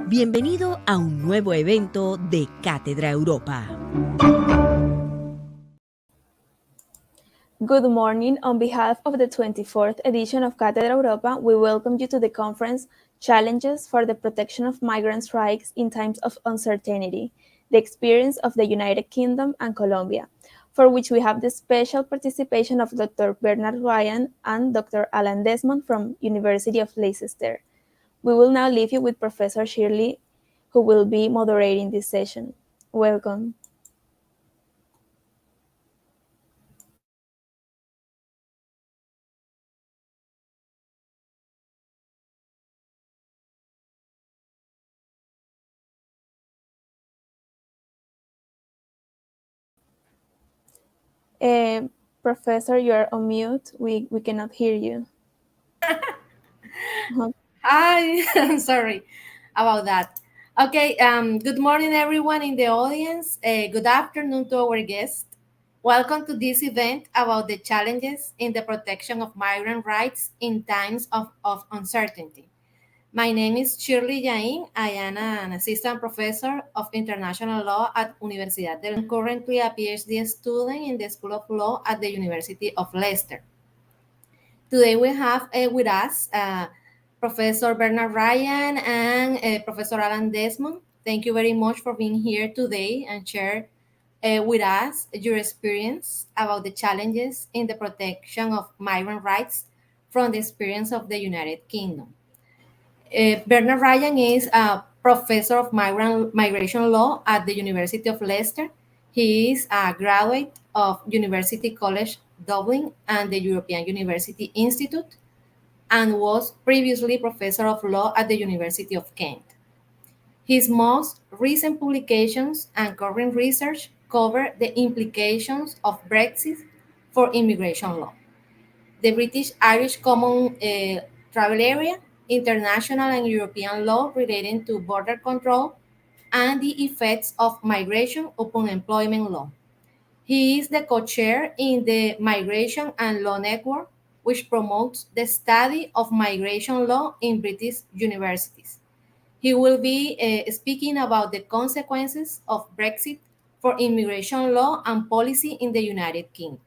Bienvenido a un nuevo evento de Cátedra Europa. Good morning. On behalf of the 24th edition of Cátedra Europa, we welcome you to the conference Challenges for the Protection of Migrants' Rights in Times of Uncertainty, the Experience of the United Kingdom and Colombia, for which we have the special participation of Dr. Bernard Ryan and Dr. Alan Desmond from University of Leicester. We will now leave you with Professor Shirley, who will be moderating this session. Welcome. Professor, you are on mute. We cannot hear you. Hi, I'm sorry about that. Okay, good morning, everyone in the audience. Good afternoon to our guests. Welcome to this event about the challenges in the protection of migrant rights in times of uncertainty. My name is Shirley Yain. I am an assistant professor of international law at Universidad del and currently a PhD student in the School of Law at the University of Leicester. Today we have with us Professor Bernard Ryan and Professor Alan Desmond. Thank you very much for being here today and share with us your experience about the challenges in the protection of migrant rights from the experience of the United Kingdom. Bernard Ryan is a professor of migration law at the University of Leicester. He is a graduate of University College Dublin and the European University Institute, and was previously professor of law at the University of Kent. His most recent publications and current research cover the implications of Brexit for immigration law, the British-Irish Common Travel Area, international and European law relating to border control, and the effects of migration upon employment law. He is the co-chair in the Migration and Law Network, which promotes the study of migration law in British universities. He will be speaking about the consequences of Brexit for immigration law and policy in the United Kingdom.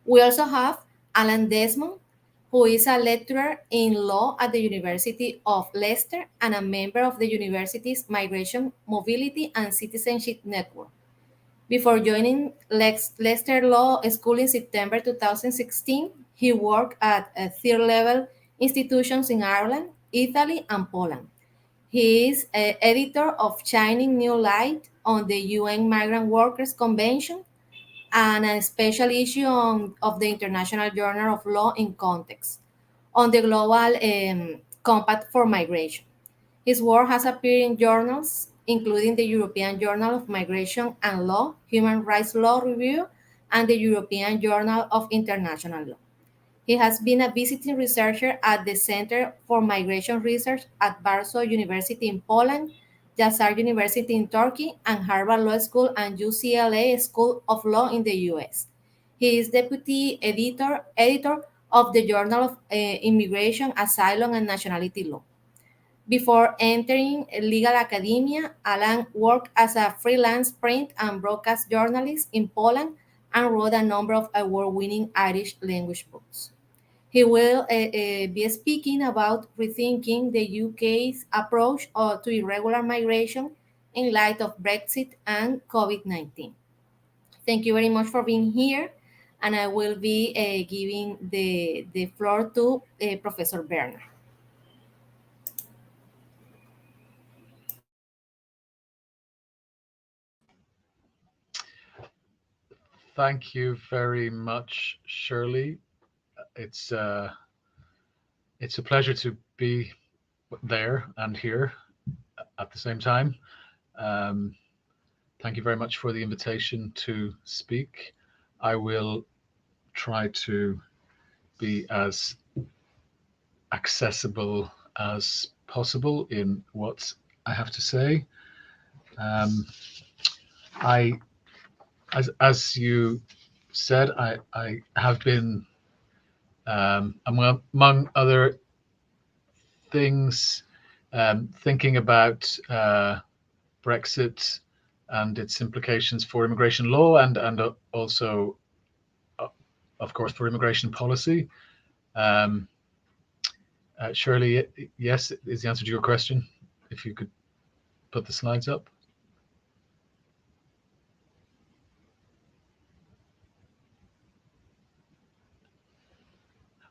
We also have Alan Desmond, who is a lecturer in law at the University of Leicester and a member of the university's Migration, Mobility, and Citizenship Network. Before joining Leicester Law School in September 2016, he worked at third-level institutions in Ireland, Italy, and Poland. He is editor of Shining New Light on the UN Migrant Workers Convention and a special issue of the International Journal of Law in Context on the Global Compact for Migration. His work has appeared in journals including the European Journal of Migration and Law, Human Rights Law Review, and the European Journal of International Law. He has been a visiting researcher at the Center for Migration Research at Warsaw University in Poland, Yazar University in Turkey, and Harvard Law School and UCLA School of Law in the US. He is deputy editor of the Journal of Immigration, Asylum, and Nationality Law. Before entering legal academia, Alan worked as a freelance print and broadcast journalist in Poland and wrote a number of award-winning Irish language books. He will be speaking about rethinking the UK's approach to irregular migration in light of Brexit and COVID-19. Thank you very much for being here, and I will be giving the floor to Professor Bernard. Thank you very much, Shirley. It's a pleasure to be there and here at the same time. Thank you very much for the invitation to speak. I will try to be as accessible as possible in what I have to say. As you said, I have been, among other things, thinking about Brexit and its implications for immigration law and also, of course, for immigration policy. Shirley, yes, is the answer to your question. If you could put the slides up.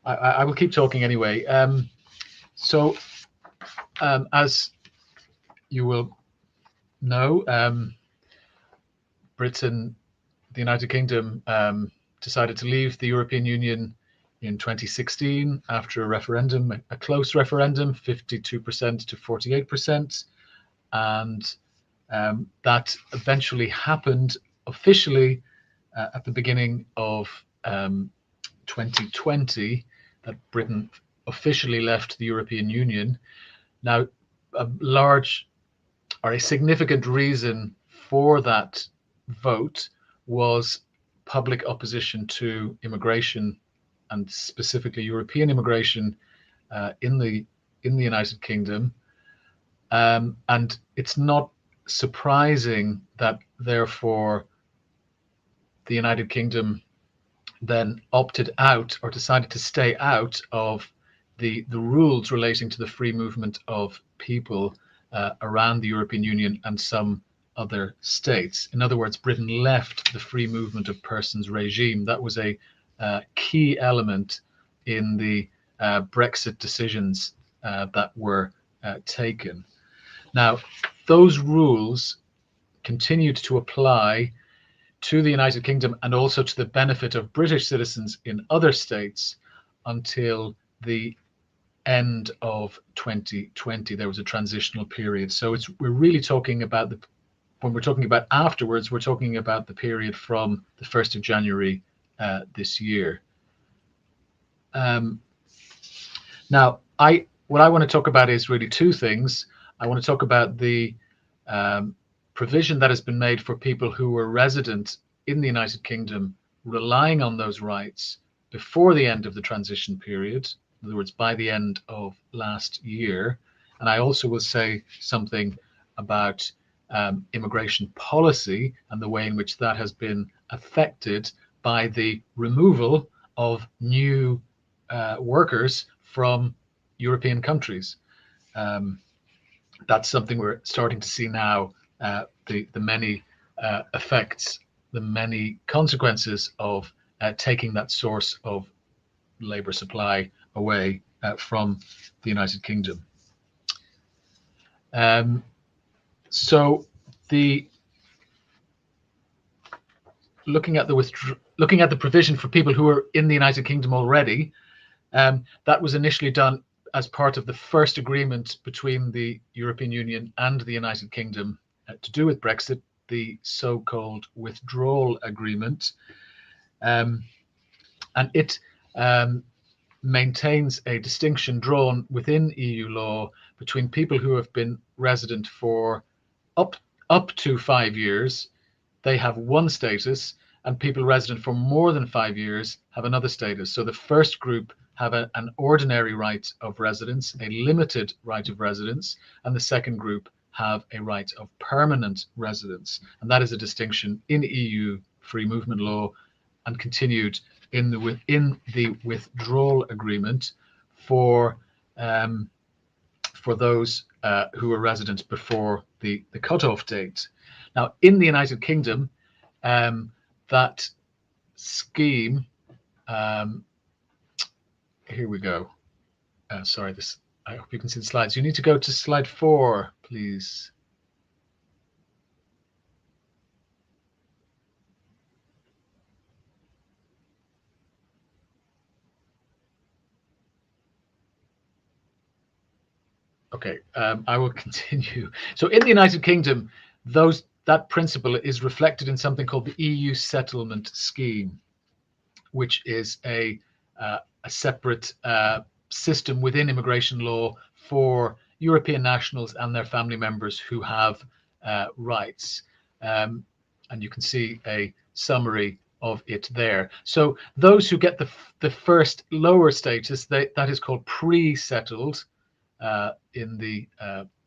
I will keep talking anyway. So, as you will know, Britain, the United Kingdom, decided to leave the European Union in 2016 after a referendum, a close referendum, 52% to 48%, and that eventually happened officially at the beginning of 2020, that Britain officially left the European Union. Now, a significant reason for that vote was public opposition to immigration, and specifically European immigration in the United Kingdom. And it's not surprising that therefore the United Kingdom then opted out or decided to stay out of the rules relating to the free movement of people around the European Union and some other states. In other words, Britain left the free movement of persons regime. That was a key element in the Brexit decisions that were taken. Now, those rules continued to apply to the United Kingdom and also to the benefit of British citizens in other states until the end of 2020. There was a transitional period. So we're really talking about when we're talking about afterwards, we're talking about the period from the 1st of January this year. Now, what I want to talk about is really two things. I want to talk about the provision that has been made for people who were resident in the United Kingdom relying on those rights before the end of the transition period, in other words, by the end of last year. And I also will say something about immigration policy and the way in which that has been affected by the removal of new workers from European countries. That's something we're starting to see now, the many effects, the many consequences of taking that source of labour supply away from the United Kingdom. So looking at the provision for people who are in the United Kingdom already, that was initially done as part of the first agreement between the European Union and the United Kingdom to do with Brexit, the so-called withdrawal agreement. And it maintains a distinction drawn within EU law between people who have been resident for up to 5 years, they have one status, and people resident for more than 5 years have another status. So the first group have an ordinary right of residence, a limited right of residence, and the second group have a right of permanent residence. And that is a distinction in EU free movement law and continued in the withdrawal agreement for those who are resident before the cutoff date. Now, in the United Kingdom, that scheme, here we go. Sorry, I hope you can see the slides. You need to go to slide 4, please. Okay, I will continue. So in the United Kingdom, that principle is reflected in something called the EU settlement scheme, which is a separate system within immigration law for European nationals and their family members who have rights. And you can see a summary of it there. So those who get the first lower status, that is called pre-settled. in the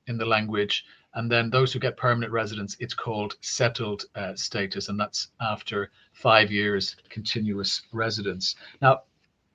language. And then those who get permanent residence, it's called settled status, and that's after 5 years continuous residence. Now,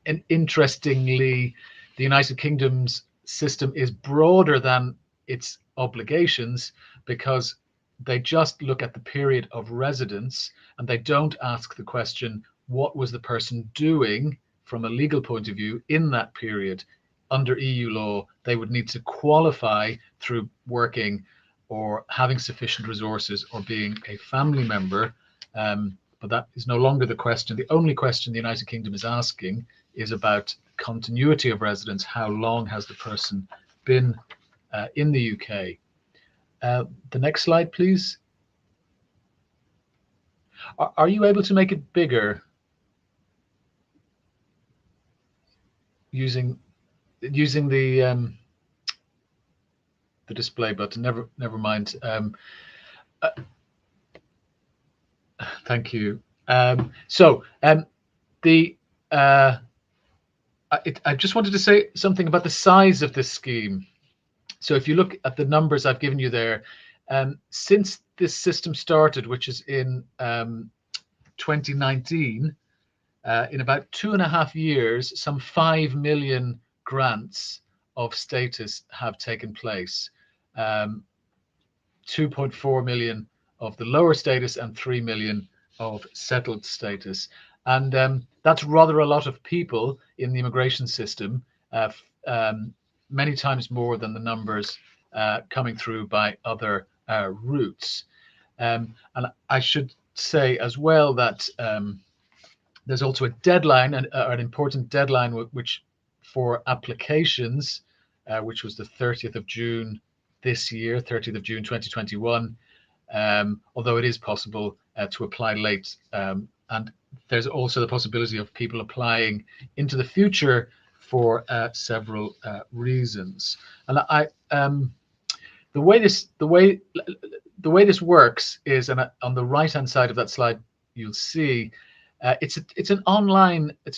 and interestingly, the United Kingdom's system is broader than its obligations because they just look at the period of residence and they don't ask the question, what was the person doing from a legal point of view in that period? Under EU law, they would need to qualify through working or having sufficient resources or being a family member. But that is no longer the question. The only question the United Kingdom is asking is about continuity of residence. How long has the person been in the UK? The next slide, please. Are you able to make it bigger using the display button? Never mind. Thank you. I just wanted to say something about the size of this scheme. So if you look at the numbers I've given you there, since this system started, which is in 2019, in about 2.5 years, some 5 million grants of status have taken place. 2.4 million of the lower status and 3 million of settled status. And that's rather a lot of people in the immigration system, many times more than the numbers coming through by other routes. And I should say as well that there's also a deadline, an important deadline, which for applications, which was the 30th of June this year, 30th of June 2021, although it is possible to apply late. And there's also the possibility of people applying into the future for several reasons. And the way this works is, and on the right hand side of that slide you'll see, it's a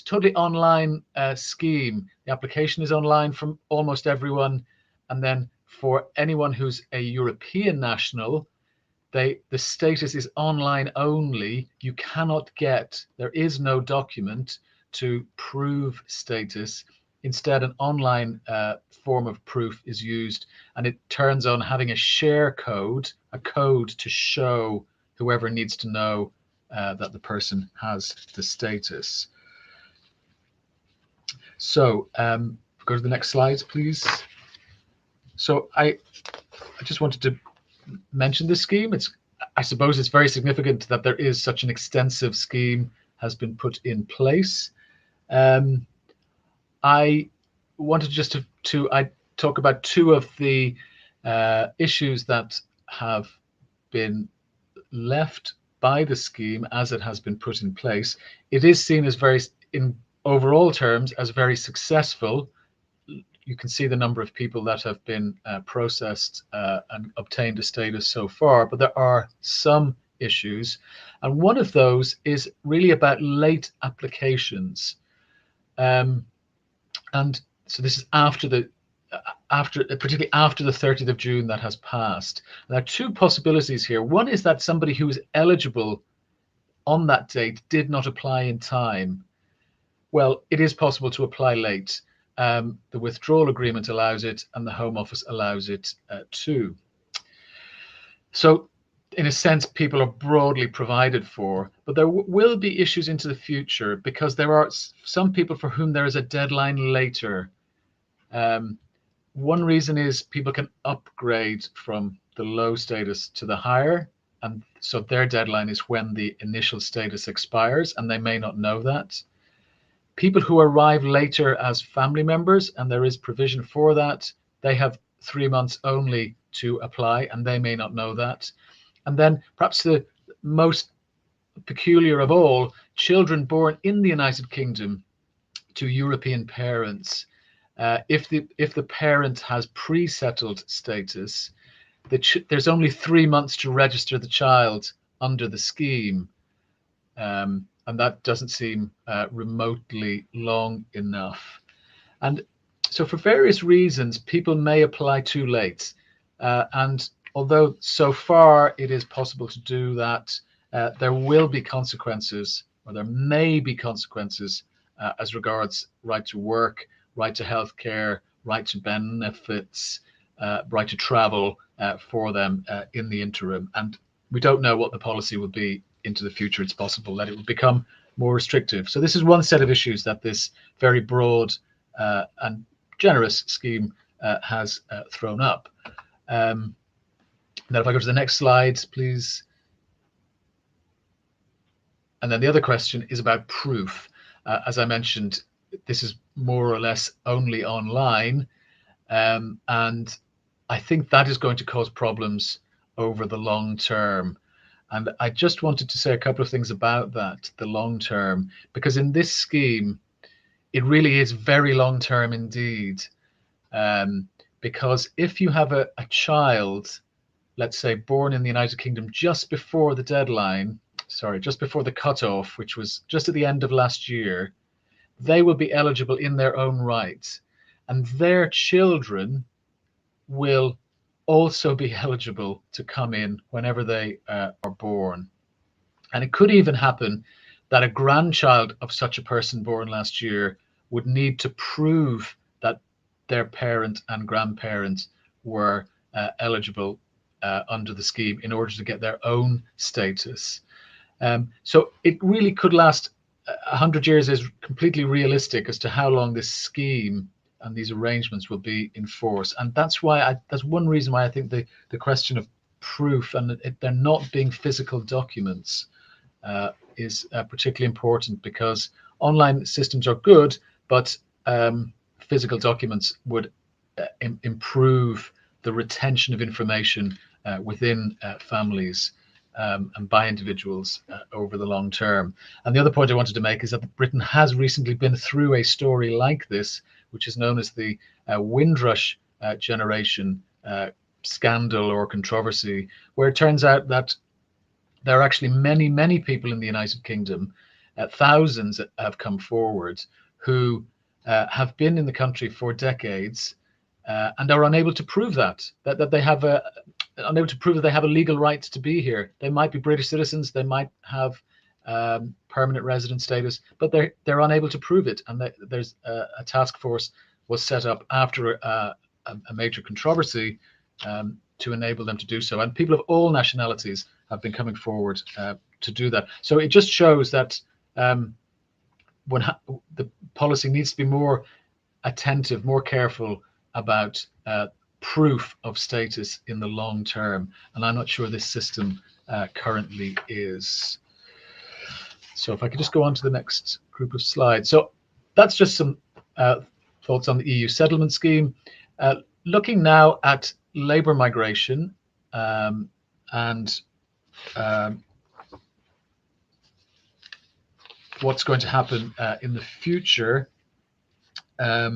totally online scheme. The application is online from almost everyone, and then for anyone who's a European national, the status is online only. You cannot there is no document to prove status. Instead, an online form of proof is used, and it turns on having a share code, a code to show whoever needs to know that the person has the status. So go to the next slides, please. So I just wanted to mention this scheme. I suppose it's very significant that there is such an extensive scheme has been put in place. I wanted just to talk about two of the issues that have been left by the scheme as it has been put in place. It is seen as in overall terms, as very successful. You can see the number of people that have been processed and obtained a status so far, but there are some issues. And one of those is really about late applications. And so this is particularly after the 30th of June that has passed. There are two possibilities here. One is that somebody who is eligible on that date did not apply in time. Well, it is possible to apply late. The withdrawal agreement allows it, and the Home Office allows it too. So in a sense, people are broadly provided for, but there will be issues into the future because there are some people for whom there is a deadline later. One reason is people can upgrade from the low status to the higher, and so their deadline is when the initial status expires, and they may not know that. People who arrive later as family members, and there is provision for that, they have 3 months only to apply, and they may not know that. And then perhaps the most peculiar of all, children born in the United Kingdom to European parents. If the parent has pre-settled status, there's only 3 months to register the child under the scheme. And that doesn't seem remotely long enough. And So for various reasons, people may apply too late. And although so far it is possible to do that, there will be consequences, or there may be consequences as regards right to work, right to healthcare, right to benefits, right to travel for them in the interim. And we don't know what the policy will be into the future. It's possible that it will become more restrictive. So this is one set of issues that this very broad and generous scheme has thrown up. Now, if I go to the next slide, please. And then the other question is about proof. As I mentioned, this is more or less only online. And I think that is going to cause problems over the long term. And I just wanted to say a couple of things about that, the long term, because in this scheme, it really is very long term indeed. Because if you have a child, let's say born in the United Kingdom just before the deadline, just before the cutoff, which was just at the end of last year, they will be eligible in their own right. And their children will also be eligible to come in whenever they are born. And it could even happen that a grandchild of such a person born last year would need to prove that their parent and grandparent were eligible under the scheme in order to get their own status. So it really could last 100 years is completely realistic as to how long this scheme and these arrangements will be in force. And that's why that's one reason why I think the question of proof and there not being physical documents is particularly important, because online systems are good, but physical documents would improve the retention of information within families and by individuals over the long term. And the other point I wanted to make is that Britain has recently been through a story like this, which is known as the Windrush generation scandal or controversy, where it turns out that there are actually many, many people in the United Kingdom, thousands have come forward, who have been in the country for decades and are unable to prove that they have unable to prove that they have a legal right to be here. They might be British citizens, they might have permanent resident status, but they're unable to prove it. And there's a task force was set up after a major controversy to enable them to do so. And people of all nationalities have been coming forward to do that. So it just shows that when the policy needs to be more attentive, more careful about proof of status in the long term. And I'm not sure this system currently is. So if I could just go on to the next group of slides. So that's just some thoughts on the EU settlement scheme. Looking now at labour migration and what's going to happen in the future. I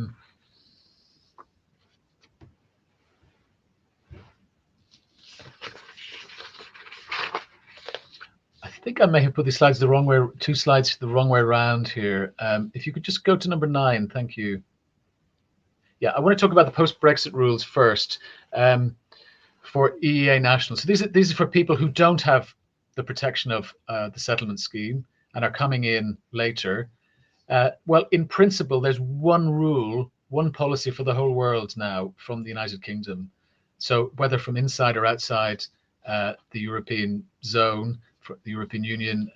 think I may have put these slides the wrong way, two slides the wrong way around here. If you could just go to number 9, thank you. Yeah, I want to talk about the post-Brexit rules first for EEA nationals. So these are for people who don't have the protection of the settlement scheme and are coming in later. Well, in principle, there's one rule, one policy for the whole world now from the United Kingdom. So whether from inside or outside the European zone, the European Union,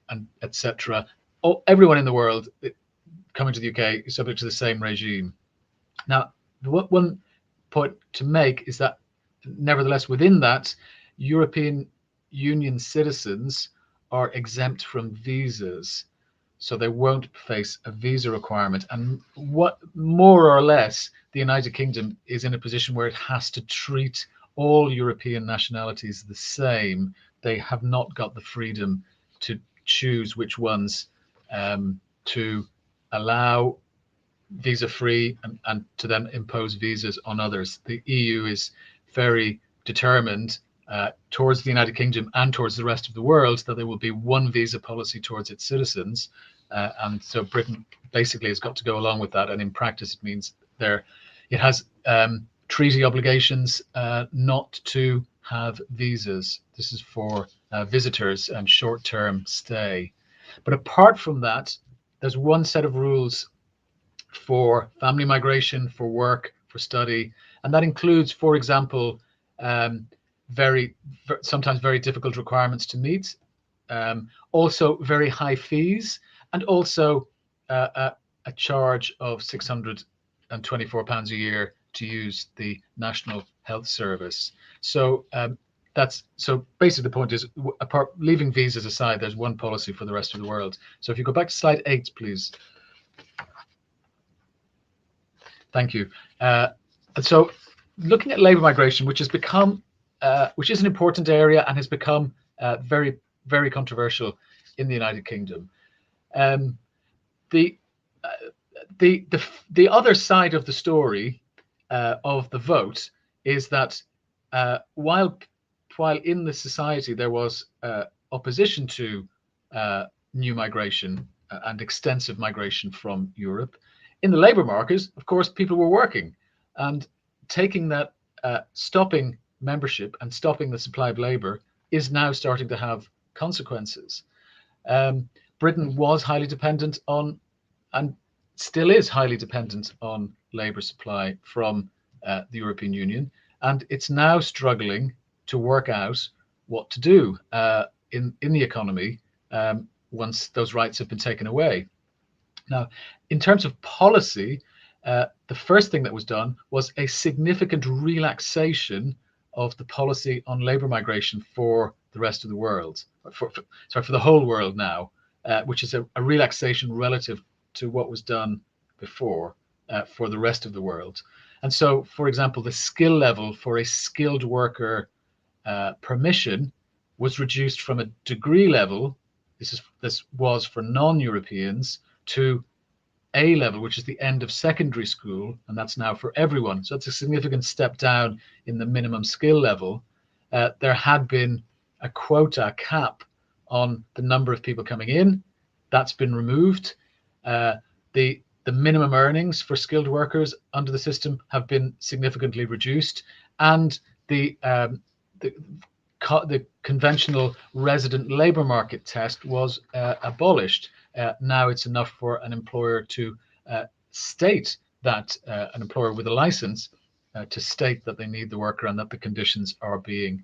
and etc., everyone in the world coming to the UK is subject to the same regime. Now, one point to make is that, nevertheless, within that, European Union citizens are exempt from visas, so they won't face a visa requirement. And what more or less, the United Kingdom is in a position where it has to treat all European nationalities the same. They have not got the freedom to choose which ones to allow visa-free and to then impose visas on others. The EU is very determined towards the United Kingdom and towards the rest of the world that there will be one visa policy towards its citizens. And so Britain basically has got to go along with that. And in practice, it means It has treaty obligations not to have visas. This is for visitors and short-term stay. But apart from that, there's one set of rules for family migration, for work, for study, and that includes, for example, sometimes very difficult requirements to meet, also very high fees, and also a charge of £624 a year to use the National Health Service. So basically the point is, apart leaving visas aside, there's one policy for the rest of the world. So if you go back to slide 8, please. Thank you. And so looking at labour migration, which is an important area and has become very, very controversial in the United Kingdom. The other side of the story of the vote is that while in the society there was opposition to new migration and extensive migration from Europe, in the labour market, of course, people were working, and taking that, stopping membership and stopping the supply of labour is now starting to have consequences. Britain was highly dependent on, and still is highly dependent on, labour supply from the European Union, and it's now struggling to work out what to do in the economy once those rights have been taken away. Now, in terms of policy, the first thing that was done was a significant relaxation of the policy on labour migration for the rest of the world, for the whole world now, which is a relaxation relative to what was done before for the rest of the world. And so, for example, the skill level for a skilled worker permission was reduced from a degree level, this was for non-Europeans, to A level, which is the end of secondary school, and that's now for everyone. So it's a significant step down in the minimum skill level. There had been a quota cap on the number of people coming in. That's been removed. The minimum earnings for skilled workers under the system have been significantly reduced, and the conventional resident labour market test was abolished. Now it's enough for an employer to state that, an employer with a license to state that they need the worker and that the conditions are being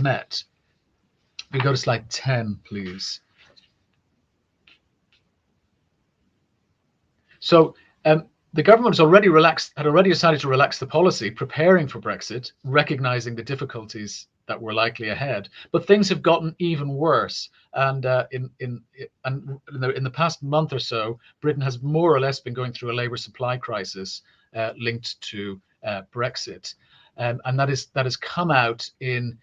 met. We go to slide 10, please. So the government had already decided to relax the policy, preparing for Brexit, recognizing the difficulties that were likely ahead. But things have gotten even worse. And in the past month or so, Britain has more or less been going through a labour supply crisis linked to Brexit, and that has come out in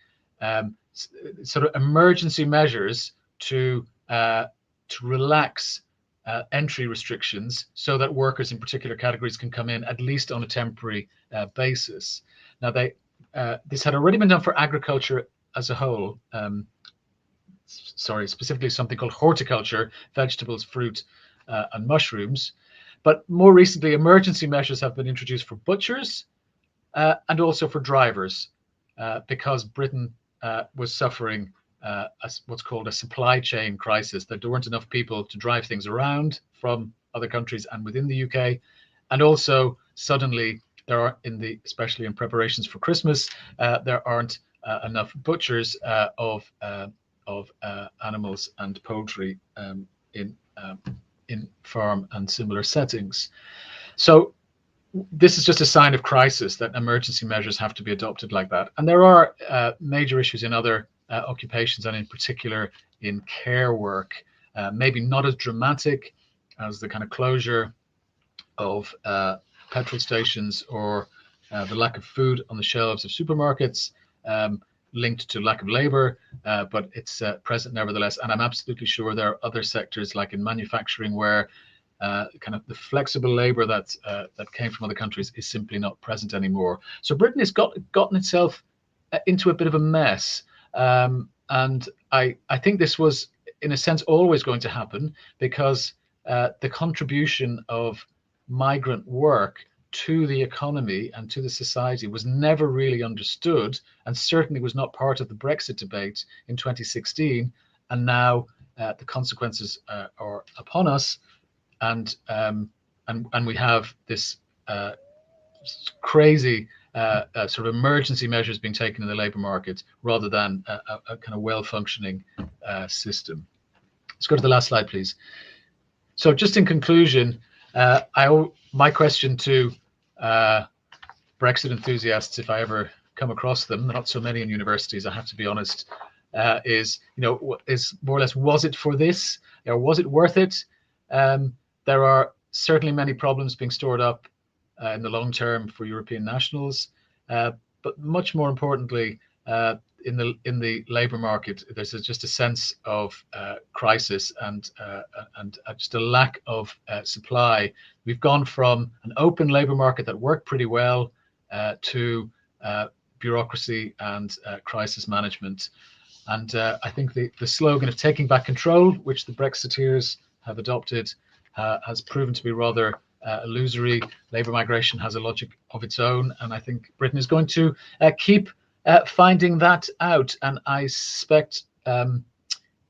sort of emergency measures to relax entry restrictions so that workers in particular categories can come in at least on a temporary basis. Now, this had already been done for agriculture as a whole. Specifically something called horticulture, vegetables, fruit, and mushrooms. But more recently, emergency measures have been introduced for butchers and also for drivers, because Britain was suffering what's called a supply chain crisis, that there weren't enough people to drive things around from other countries and within the UK. And also suddenly there are, especially in preparations for Christmas, there aren't enough butchers of animals and poultry in farm and similar settings. So this is just a sign of crisis that emergency measures have to be adopted like that. And there are major issues in other occupations, and in particular in care work, maybe not as dramatic as the kind of closure of petrol stations or the lack of food on the shelves of supermarkets, linked to lack of labor, but it's present nevertheless. And I'm absolutely sure there are other sectors, like in manufacturing, where kind of the flexible labor that came from other countries is simply not present anymore. So Britain has gotten itself into a bit of a mess, and I think this was, in a sense, always going to happen, because the contribution of migrant work to the economy and to the society was never really understood, and certainly was not part of the Brexit debate in 2016. And now the consequences are upon us, and we have this crazy sort of emergency measures being taken in the labour market rather than a kind of well-functioning system. Let's go to the last slide, please. So just in conclusion, my question to Brexit enthusiasts, if I ever come across them, not so many in universities, I have to be honest, is more or less, was it for this, or was it worth it? There are certainly many problems being stored up in the long term for European nationals, but much more importantly, in the labour market, there's just a sense of crisis and just a lack of supply. We've gone from an open labour market that worked pretty well to bureaucracy and crisis management. And I think the slogan of taking back control, which the Brexiteers have adopted, has proven to be rather illusory. Labour migration has a logic of its own, and I think Britain is going to keep finding that out. And I suspect in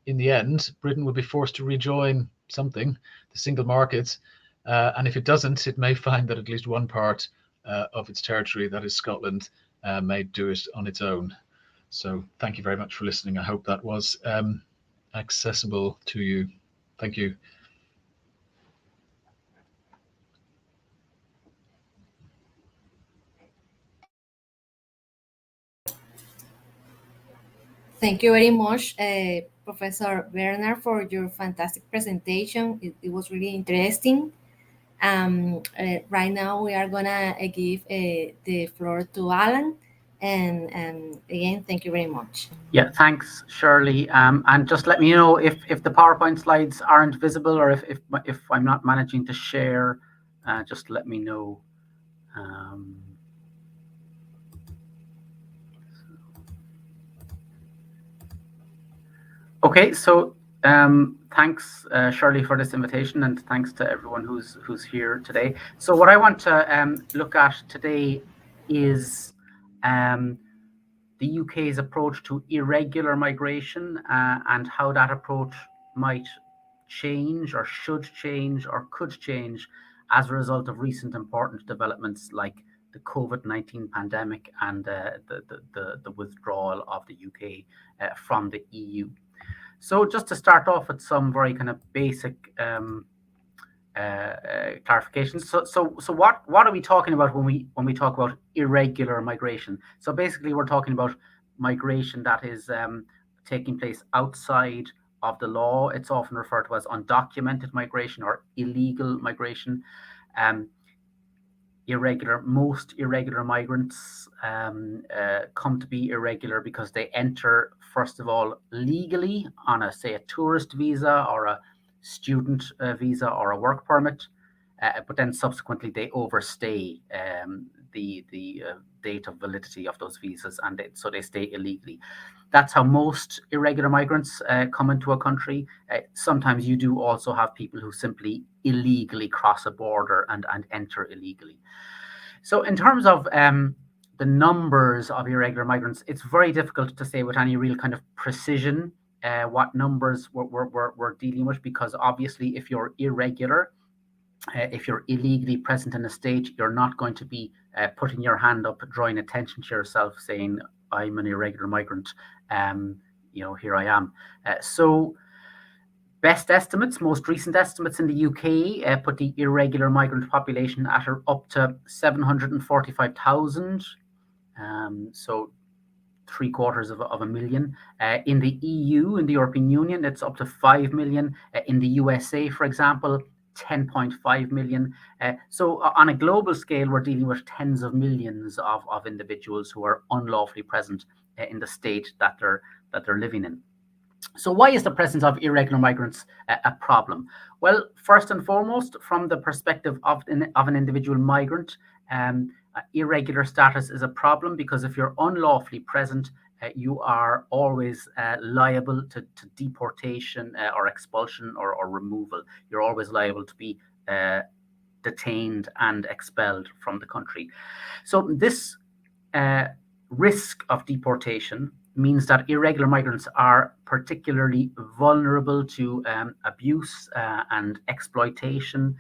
the end, Britain will be forced to rejoin something, the single market. And if it doesn't, it may find that at least one part of its territory, that is Scotland, may do it on its own. So thank you very much for listening. I hope that was accessible to you. Thank you. Thank you very much, Professor Werner, for your fantastic presentation. It was really interesting. Right now, we are gonna give the floor to Alan. And again, thank you very much. Yeah, thanks, Shirley. And just let me know if the PowerPoint slides aren't visible, or if I'm not managing to share. Just let me know. Okay, so thanks, Shirley, for this invitation, and thanks to everyone who's here today. So what I want to look at today is the UK's approach to irregular migration and how that approach might change, or should change, or could change as a result of recent important developments like the COVID-19 pandemic and the withdrawal of the UK from the EU. So just to start off with some very kind of basic clarifications. So what are we talking about when we talk about irregular migration? So basically, we're talking about migration that is taking place outside of the law. It's often referred to as undocumented migration or illegal migration. Most irregular migrants come to be irregular because they enter, first of all, legally on a tourist visa or a student visa or a work permit, but then subsequently they overstay the date of validity of those visas, and so they stay illegally. That's how most irregular migrants come into a country. Sometimes you do also have people who simply illegally cross a border and enter illegally. So in terms of the numbers of irregular migrants, it's very difficult to say with any real kind of precision what numbers we're dealing with, because obviously if you're irregular, if you're illegally present in a state, you're not going to be putting your hand up, drawing attention to yourself, saying, I'm an irregular migrant, here I am. So best estimates, most recent estimates in the UK put the irregular migrant population at up to 745,000. So 750,000. In the EU, in the European Union, it's up to 5 million. In the USA, for example, 10.5 million. So on a global scale, we're dealing with tens of millions of individuals who are unlawfully present in the state that they're living in. So why is the presence of irregular migrants a problem? Well, first and foremost, from the perspective of an individual migrant, irregular status is a problem because if you're unlawfully present, you are always liable to deportation or expulsion or removal. You're always liable to be detained and expelled from the country. So this risk of deportation means that irregular migrants are particularly vulnerable to abuse and exploitation.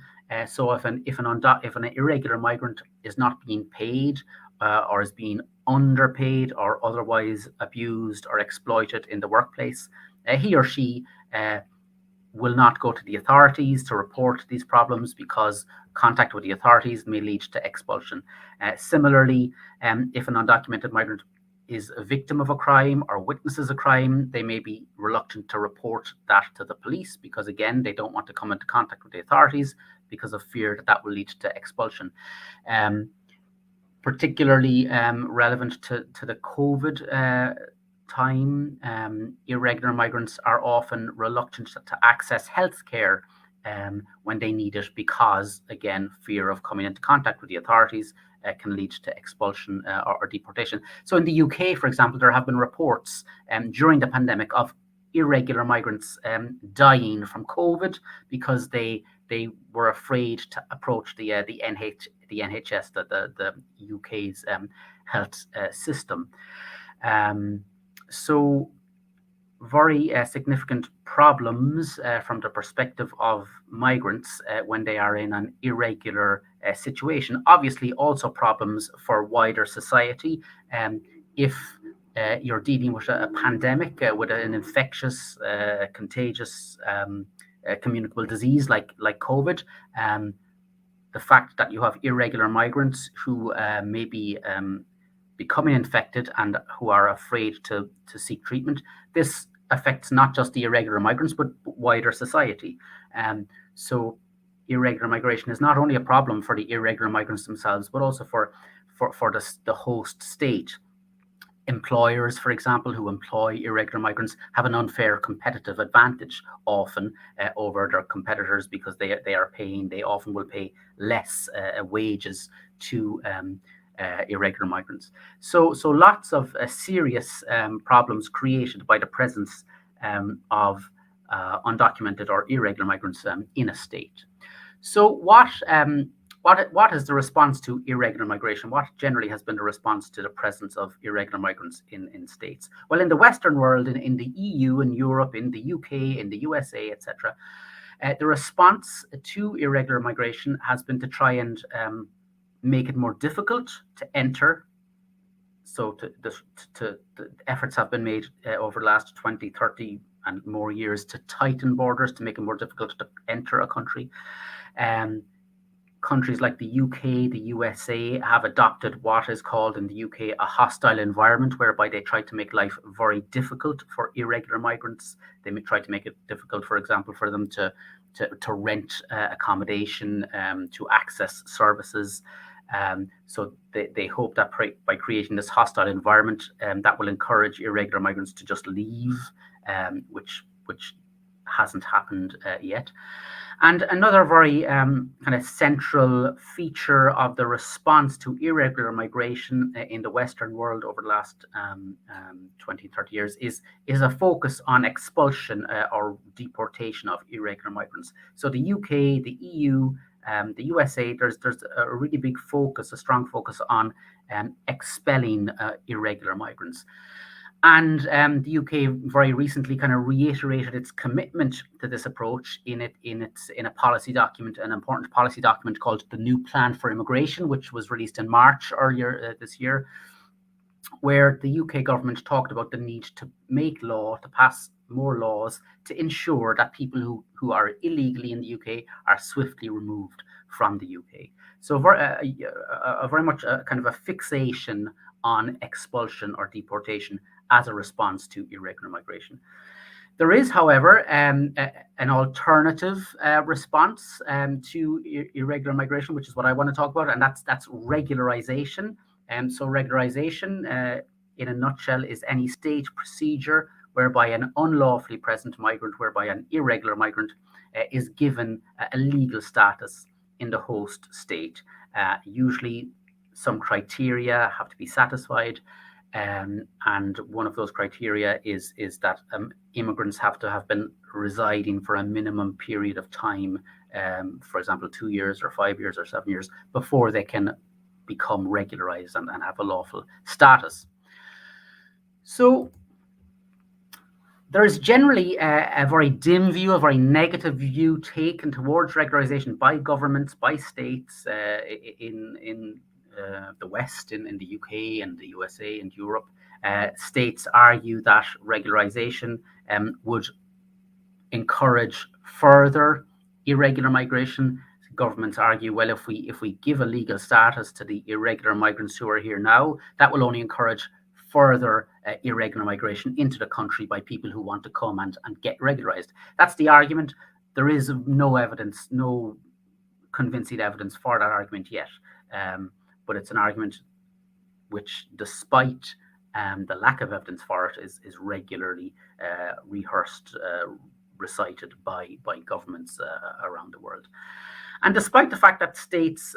So if an irregular migrant is not being paid or is being underpaid or otherwise abused or exploited in the workplace, he or she will not go to the authorities to report these problems because contact with the authorities may lead to expulsion. Similarly, if an undocumented migrant is a victim of a crime or witnesses a crime, they may be reluctant to report that to the police because, again, they don't want to come into contact with the authorities because of fear that that will lead to expulsion. Particularly relevant to the COVID time, irregular migrants are often reluctant to access healthcare when they need it because, again, fear of coming into contact with the authorities can lead to expulsion or deportation. So in the UK, for example, there have been reports during the pandemic of irregular migrants dying from COVID because they were afraid to approach the NHS, the UK's health system. So very significant problems from the perspective of migrants when they are in an irregular situation. Obviously, also problems for wider society. If you're dealing with a pandemic, with an infectious, contagious, communicable disease like COVID, the fact that you have irregular migrants who may be becoming infected and who are afraid to seek treatment, this affects not just the irregular migrants, but wider society. So irregular migration is not only a problem for the irregular migrants themselves, but also for the host state. Employers, for example, who employ irregular migrants have an unfair competitive advantage often over their competitors because they often will pay less wages to irregular migrants. So lots of serious problems created by the presence of undocumented or irregular migrants in a state. So what is the response to irregular migration? What generally has been the response to the presence of irregular migrants in states? Well, in the Western world, in the EU, in Europe, in the UK, in the USA, etc., the response to irregular migration has been to try and make it more difficult to enter. So the efforts have been made over the last 20, 30 and more years to tighten borders, to make it more difficult to enter a country. Countries like the UK, the USA have adopted what is called in the UK a hostile environment, whereby they try to make life very difficult for irregular migrants. They may try to make it difficult, for example, for them to rent accommodation, to access services. So they hope that by creating this hostile environment, that will encourage irregular migrants to just leave, which hasn't happened yet. And another very kind of central feature of the response to irregular migration in the Western world over the last 20, 30 years is a focus on expulsion or deportation of irregular migrants. So the UK, the EU, the USA, there's a really big focus, a strong focus on expelling irregular migrants. And the UK very recently kind of reiterated its commitment to this approach in a policy document, an important policy document called the New Plan for Immigration, which was released in March earlier this year, where the UK government talked about the need to pass more laws to ensure that people who are illegally in the UK are swiftly removed from the UK. So very much a kind of a fixation on expulsion or deportation as a response to irregular migration. There is, however, an alternative response to irregular migration, which is what I want to talk about, and that's regularization. So regularization, in a nutshell, is any state procedure whereby an unlawfully present migrant, whereby an irregular migrant is given a legal status in the host state. Usually some criteria have to be satisfied, and one of those criteria is that immigrants have to have been residing for a minimum period of time for example, 2 years or 5 years or 7 years before they can become regularized and have a lawful status. So there is generally a very dim view, a very negative view taken towards regularization by governments, by states in the West, in the UK and the USA and Europe. States argue that regularization would encourage further irregular migration. Governments argue, well, if we give a legal status to the irregular migrants who are here now, that will only encourage further irregular migration into the country by people who want to come and get regularized. That's the argument. There is no evidence, no convincing evidence for that argument yet. But it's an argument which, despite the lack of evidence for it, is regularly rehearsed, recited by governments around the world. And despite the fact that states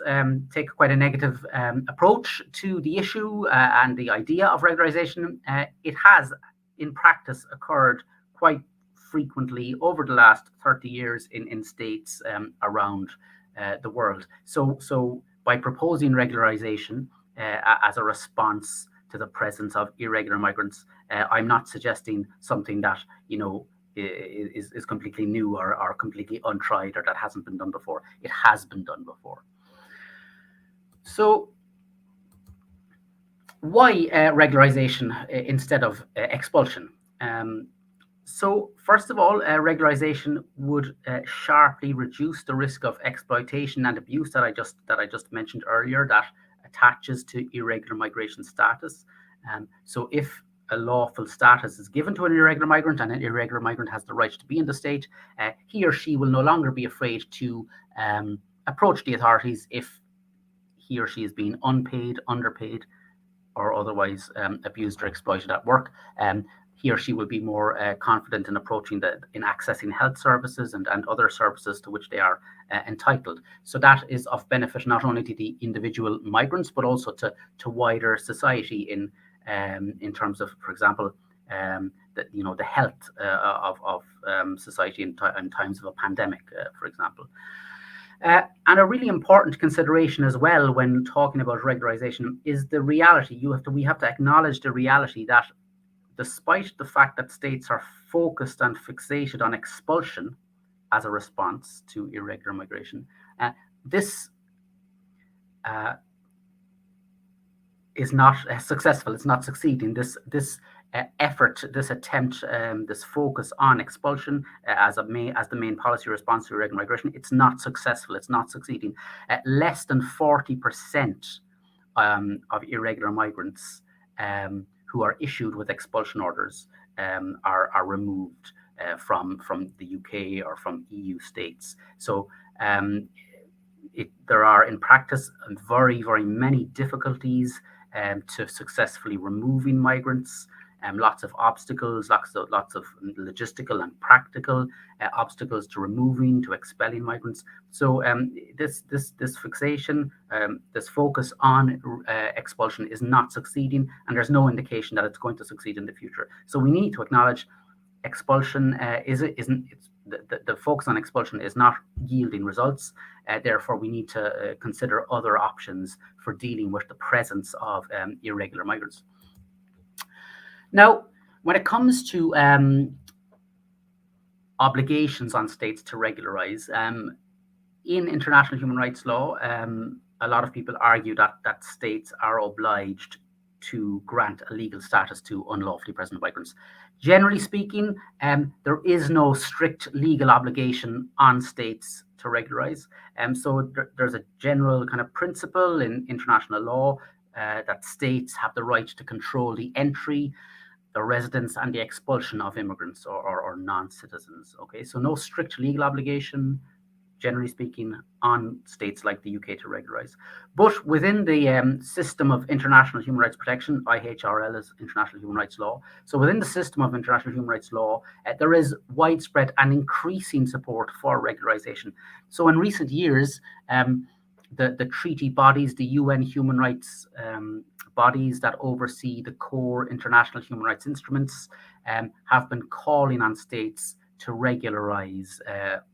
take quite a negative approach to the issue and the idea of regularization, it has in practice occurred quite frequently over the last 30 years in states around the world. So by proposing regularization as a response to the presence of irregular migrants, I'm not suggesting something that, is completely new or completely untried or that hasn't been done before. It has been done before. So why regularization instead of expulsion? So first of all, regularization would sharply reduce the risk of exploitation and abuse that I just mentioned earlier that attaches to irregular migration status. So if a lawful status is given to an irregular migrant and an irregular migrant has the right to be in the state, he or she will no longer be afraid to approach the authorities if he or she is being unpaid, underpaid, or otherwise abused or exploited at work. He or she will be more confident in accessing health services and other services to which they are entitled. So that is of benefit not only to the individual migrants, but also to wider society in terms of, for example, the health of society in times of a pandemic, for example. And a really important consideration as well when talking about regularization is the reality. We have to acknowledge the reality that despite the fact that states are focused and fixated on expulsion as a response to irregular migration, this is not successful. It's not succeeding. This effort, this attempt, this focus on expulsion as the main policy response to irregular migration, it's not successful. It's not succeeding. Less than 40% of irregular migrants who are issued with expulsion orders are removed from the UK or from EU states. So there are in practice very, very many difficulties to successfully removing migrants. Lots of obstacles, lots of logistical and practical obstacles to removing, to expelling migrants. So this fixation, this focus on expulsion is not succeeding, and there's no indication that it's going to succeed in the future. So we need to acknowledge expulsion the focus on expulsion is not yielding results. Therefore, we need to consider other options for dealing with the presence of irregular migrants. Now, when it comes to obligations on states to regularize, in international human rights law, a lot of people argue that states are obliged to grant a legal status to unlawfully present migrants. Generally speaking, there is no strict legal obligation on states to regularize. So there's a general kind of principle in international law that states have the right to control the entry, the residence, and the expulsion of immigrants or non-citizens. Okay, so no strict legal obligation, generally speaking, on states like the UK to regularize. But within the system of international human rights protection, IHRL is international human rights law. So within the system of international human rights law, there is widespread and increasing support for regularization. So in recent years, the treaty bodies, the UN human rights bodies that oversee the core international human rights instruments have been calling on states to regularize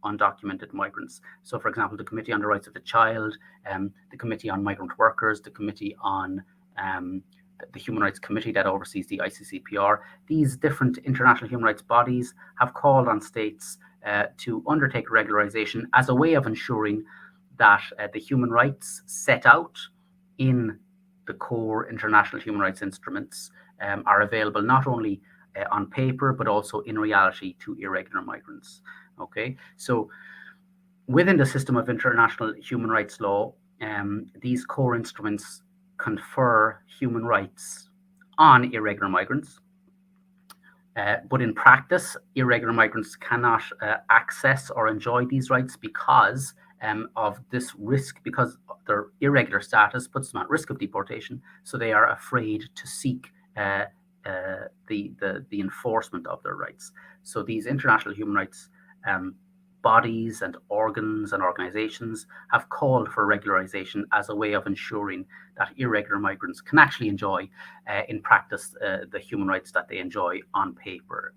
undocumented migrants. So, for example, the Committee on the Rights of the Child, the Committee on Migrant Workers, the Committee on the Human Rights Committee that oversees the ICCPR, these different international human rights bodies have called on states to undertake regularization as a way of ensuring that the human rights set out in the core international human rights instruments are available not only on paper, but also in reality to irregular migrants. Okay, so within the system of international human rights law, these core instruments confer human rights on irregular migrants. But in practice, irregular migrants cannot access or enjoy these rights because of this risk, because their irregular status puts them at risk of deportation. So they are afraid to seek the enforcement of their rights. So these international human rights bodies and organs and organizations have called for regularization as a way of ensuring that irregular migrants can actually enjoy in practice the human rights that they enjoy on paper.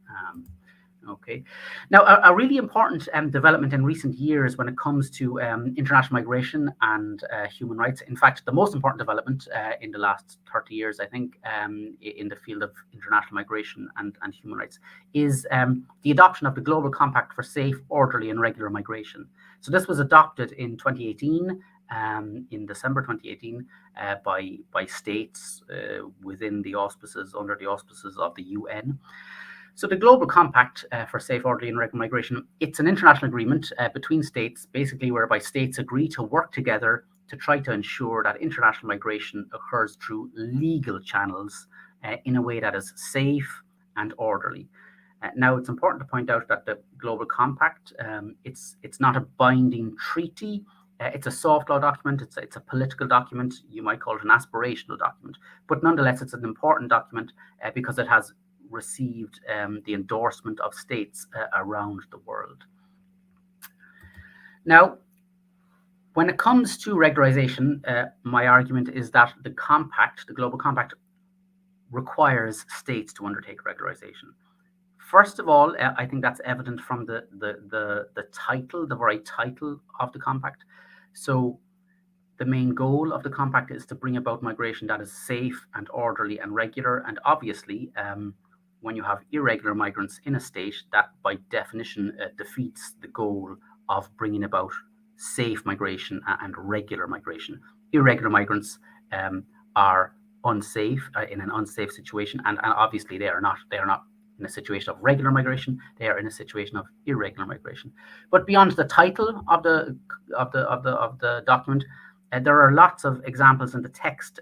Okay. Now, a really important development in recent years when it comes to international migration and human rights, in fact, the most important development in the last 30 years, I think, in the field of international migration and human rights is the adoption of the Global Compact for Safe, Orderly and Regular Migration. So this was adopted in 2018, in December 2018, by states within the auspices, under the auspices of the UN. So the Global Compact for Safe, Orderly and Regular Migration, it's an international agreement between states, basically whereby states agree to work together to try to ensure that international migration occurs through legal channels in a way that is safe and orderly. Now, it's important to point out that the Global Compact, it's not a binding treaty. It's a soft law document. It's a political document. You might call it an aspirational document. But nonetheless, it's an important document because it has received the endorsement of states around the world. Now, when it comes to regularization, my argument is that the compact, the Global Compact, requires states to undertake regularization. First of all, I think that's evident from the title, the very title of the compact. So the main goal of the compact is to bring about migration that is safe and orderly and regular. And obviously, when you have irregular migrants in a state, that by definition defeats the goal of bringing about safe migration and regular migration. Irregular migrants are unsafe, in an unsafe situation, and obviously they are not in a situation of regular migration. They are in a situation of irregular migration. But beyond the title of the document, there are lots of examples in the text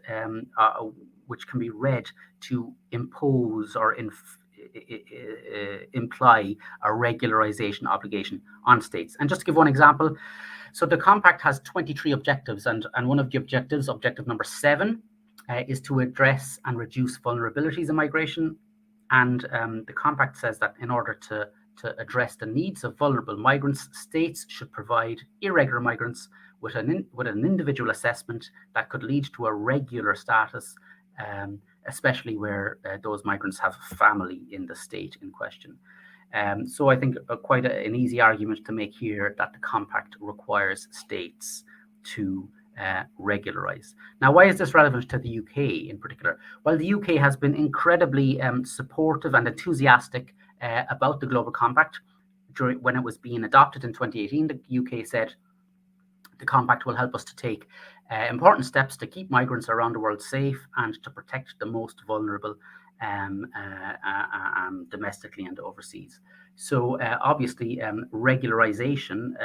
which can be read to impose or imply a regularization obligation on states. And just to give one example, so the compact has 23 objectives, and one of the objectives, objective number 7, is to address and reduce vulnerabilities in migration. And the compact says that in order to address the needs of vulnerable migrants, states should provide irregular migrants with an individual assessment that could lead to a regular status, especially where those migrants have family in the state in question. So I think quite an easy argument to make here that the compact requires states to regularize. Now, why is this relevant to the UK in particular? Well, the UK has been incredibly supportive and enthusiastic about the Global Compact. When it was being adopted in 2018, the UK said the compact will help us to take important steps to keep migrants around the world safe and to protect the most vulnerable domestically and overseas. So obviously regularization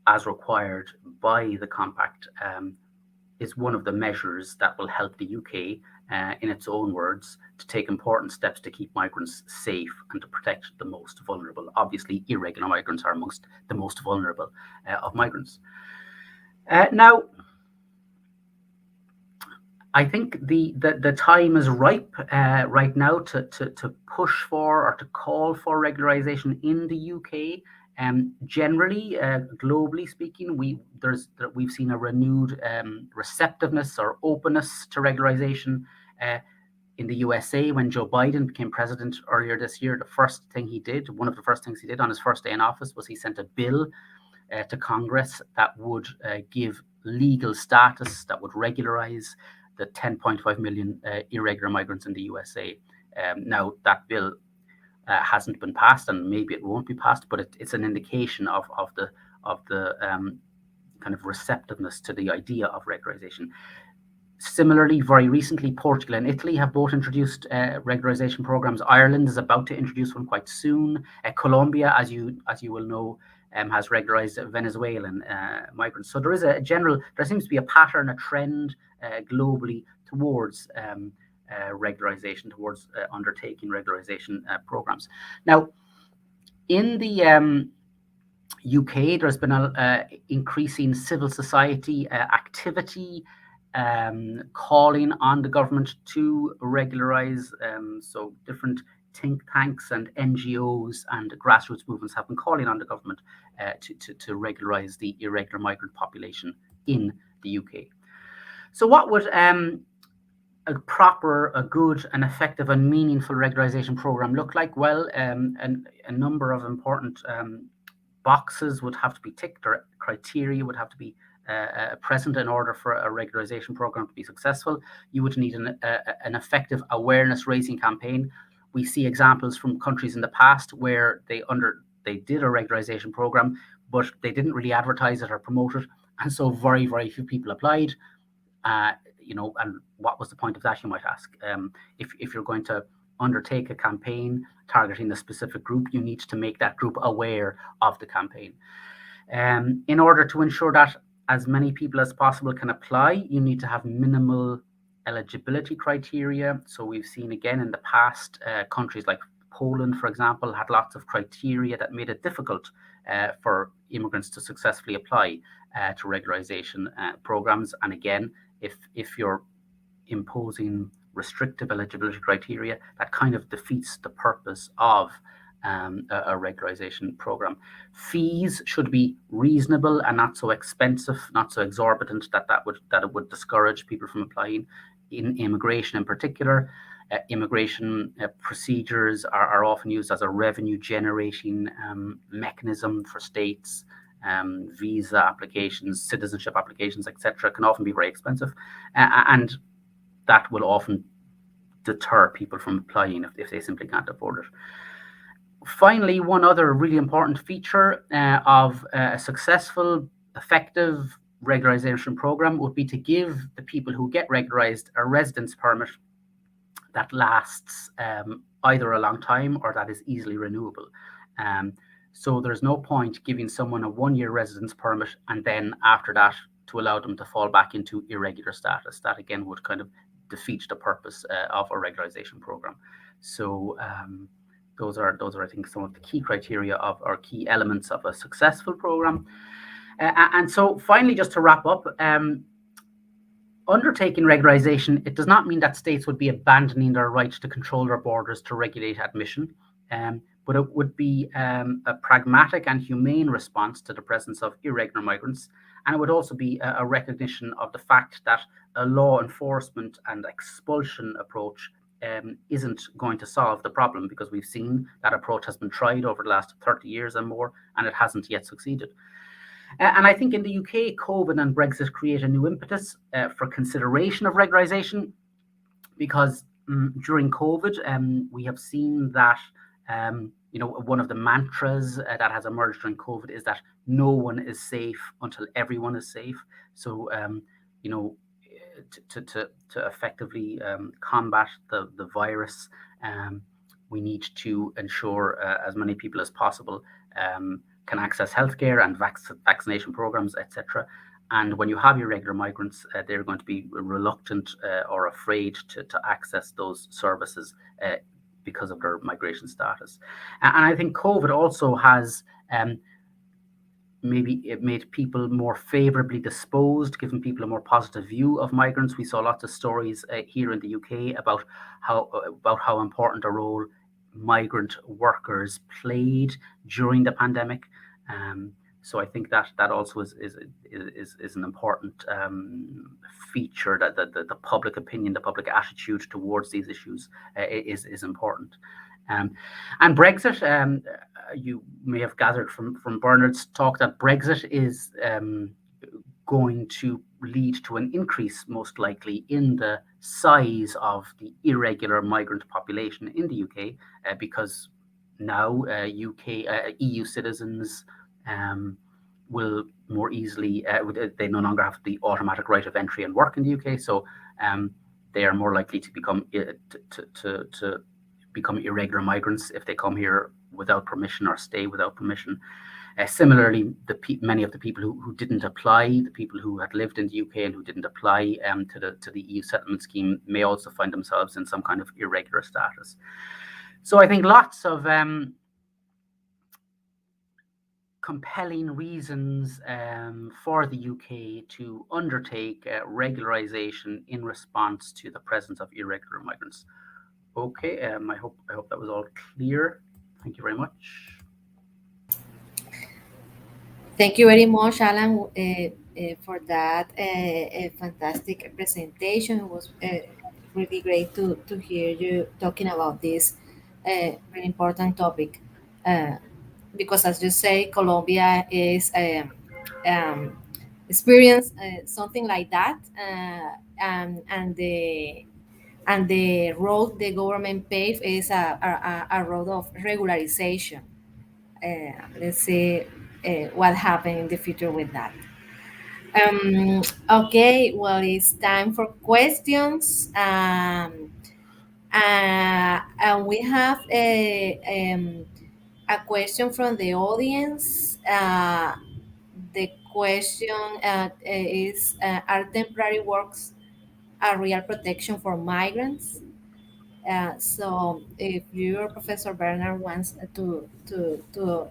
as required by the compact is one of the measures that will help the UK, in its own words, to take important steps to keep migrants safe and to protect the most vulnerable. Obviously, irregular migrants are amongst the most vulnerable of migrants. Now, I think the time is ripe right now to push for or to call for regularization in the UK. Generally, globally speaking, we've seen a renewed receptiveness or openness to regularization In the USA, when Joe Biden became president earlier this year, one of the first things he did on his first day in office was he sent a bill to Congress that would give legal status, that would regularize the 10.5 million irregular migrants in the USA. Now, that bill hasn't been passed, and maybe it won't be passed, but it's an indication of the kind of receptiveness to the idea of regularization. Similarly, very recently, Portugal and Italy have both introduced regularization programs. Ireland is about to introduce one quite soon. Colombia, as you will know, has regularized Venezuelan migrants. So there seems to be a pattern, a trend globally towards regularization, towards undertaking regularization programs. Now, in the UK, there's been an increasing civil society activity calling on the government to regularize. So different think tanks and NGOs and grassroots movements have been calling on the government to regularize the irregular migrant population in the UK. So what would a good and effective and meaningful regularization program look like? Well, a number of important boxes would have to be ticked, or criteria would have to be present in order for a regularization program to be successful. You would need an effective awareness raising campaign. We see examples from countries in the past where they did a regularization program, but they didn't really advertise it or promote it, and so very, very few people applied. And what was the point of that, you might ask? If you're going to undertake a campaign targeting a specific group, you need to make that group aware of the campaign. In order to ensure that as many people as possible can apply, you need to have minimal eligibility criteria. So we've seen again in the past, countries like Poland, for example, had lots of criteria that made it difficult for immigrants to successfully apply to regularization programs. And again, if you're imposing restrictive eligibility criteria, that kind of defeats the purpose of a regularization program. Fees should be reasonable and not so expensive, not so exorbitant that it would discourage people from applying. In immigration in particular, immigration procedures are often used as a revenue generating mechanism for states. Visa applications, citizenship applications, etc., can often be very expensive, and that will often deter people from applying if they simply can't afford it. Finally, one other really important feature of a successful, effective regularization program would be to give the people who get regularized a residence permit that lasts either a long time or that is easily renewable. So there's no point giving someone a 1-year residence permit and then after that to allow them to fall back into irregular status. That again would kind of defeat the purpose of a regularization program. So those are I think some of the key criteria of or key elements of a successful program. And so finally, just to wrap up, undertaking regularization, it does not mean that states would be abandoning their right to control their borders to regulate admission, but it would be a pragmatic and humane response to the presence of irregular migrants. And it would also be a recognition of the fact that a law enforcement and expulsion approach isn't going to solve the problem, because we've seen that approach has been tried over the last 30 years and more, and it hasn't yet succeeded. And I think in the UK, COVID and Brexit create a new impetus for consideration of regularization, because during COVID, we have seen that one of the mantras that has emerged during COVID is that no one is safe until everyone is safe. So, to effectively combat the virus, we need to ensure as many people as possible can access healthcare and vaccination programs, etc. And when you have irregular migrants, they're going to be reluctant or afraid to access those services because of their migration status. And I think COVID also has maybe it made people more favorably disposed, giving people a more positive view of migrants. We saw lots of stories here in the UK about how important a role migrant workers played during the pandemic. So I think that also is an important feature, that the public opinion, the public attitude towards these issues is important. And Brexit, you may have gathered from Bernard's talk that Brexit is going to lead to an increase, most likely, in the size of the irregular migrant population in the UK, because now EU citizens will more easily, they no longer have the automatic right of entry and work in the UK, so they are more likely to become to become irregular migrants if they come here without permission or stay without permission. Similarly, many of the people who didn't apply, the people who had lived in the UK and who didn't apply to the EU settlement scheme, may also find themselves in some kind of irregular status. So I think lots of compelling reasons for the UK to undertake regularization in response to the presence of irregular migrants. Okay, I hope that was all clear. Thank you very much. Thank you very much, Alan, for that fantastic presentation. It was really great to hear you talking about this very important topic. Because, as you say, Colombia is experience something like that, and the road the government pave is a road of regularization. Let's see what happens in the future with that. Okay, well, it's time for questions. And we have a question from the audience. The question is, are temporary works a real protection for migrants? So if your Professor Bernard wants to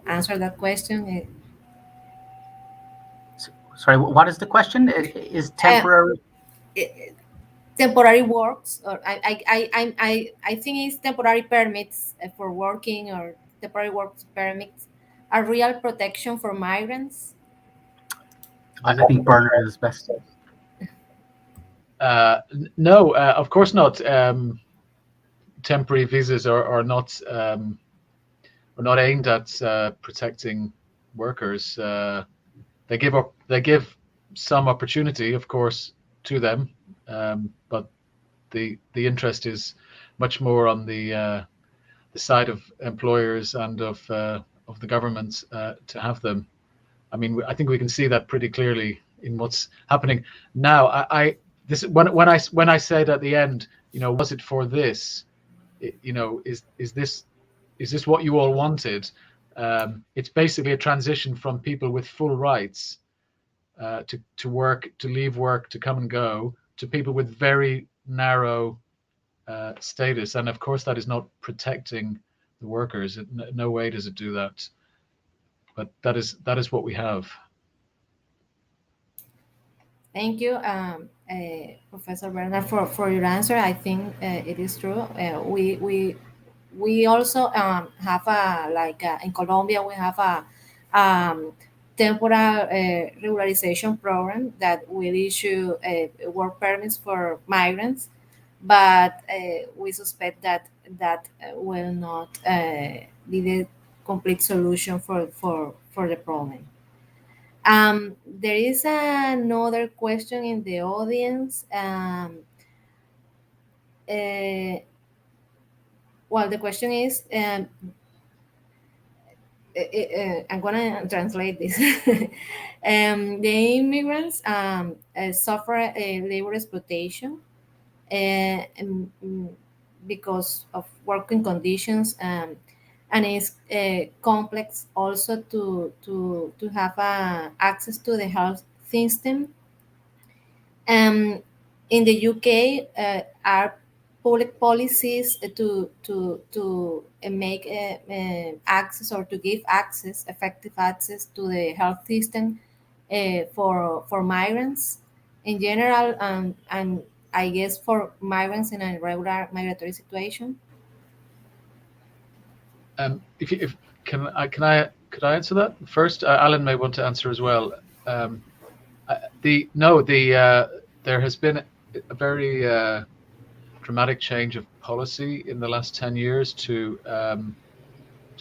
answer that question. Sorry, what is the question? Is temporary? Temporary works, or I think it's temporary permits for working, or temporary works permits, a real protection for migrants? I think Bernard is best. No, of course not. Temporary visas are not aimed at protecting workers. They give some opportunity, of course, to them, but the interest is much more on the side of employers and of the government to have them. I mean, I think we can see that pretty clearly in what's happening now. When I said at the end, was it for this? Is this what you all wanted? It's basically a transition from people with full rights to work, to leave work, to come and go, to people with very narrow status. And of course, that is not protecting the workers. No way does it do that. But that is what we have. Thank you, Professor Bernard, for your answer. I think it is true. We also have in Colombia, we have a temporary regularization program that will issue work permits for migrants, but we suspect that will not be the complete solution for the problem. There is another question in the audience. Well, the question is, I'm going to translate this. The immigrants suffer labor exploitation because of working conditions, and it's complex also to have access to the health system. In the UK, are public policies to make access, or to give access, effective access to the health system for migrants in general, and I guess for migrants in a regular migratory situation? Can I Could I answer that first? Alan may want to answer as well. There has been a very dramatic change of policy in the last 10 years to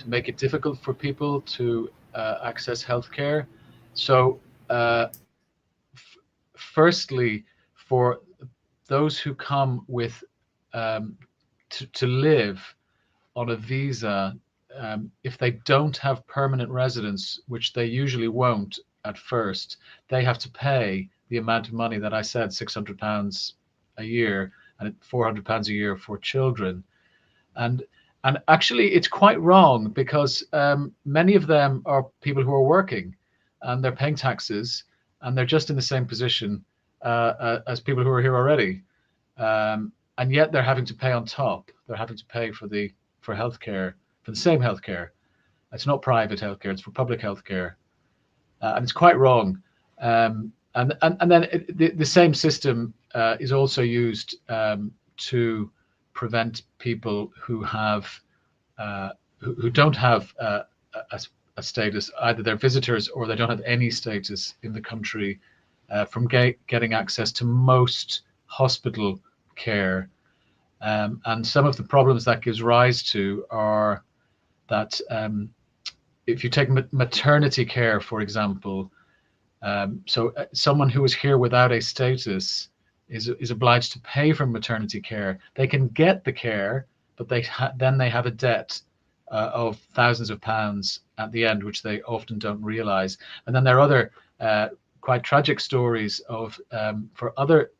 make it difficult for people to access healthcare. So, firstly, for those who come with to live on a visa, if they don't have permanent residence, which they usually won't at first, they have to pay the amount of money that I said, £600 a year and £400 a year for children. And actually, it's quite wrong because many of them are people who are working and they're paying taxes and they're just in the same position as people who are here already. And yet they're having to pay on top. They're having to pay for healthcare, for the same healthcare. It's not private healthcare; it's for public healthcare, and it's quite wrong. And then the same system is also used to prevent people who don't have a status, either they're visitors or they don't have any status in the country, from getting access to most hospital care. And some of the problems that gives rise to are that if you take maternity care, for example, so someone who is here without a status is obliged to pay for maternity care. They can get the care, but then they have a debt of thousands of pounds at the end, which they often don't realize. And then there are other quite tragic stories of for other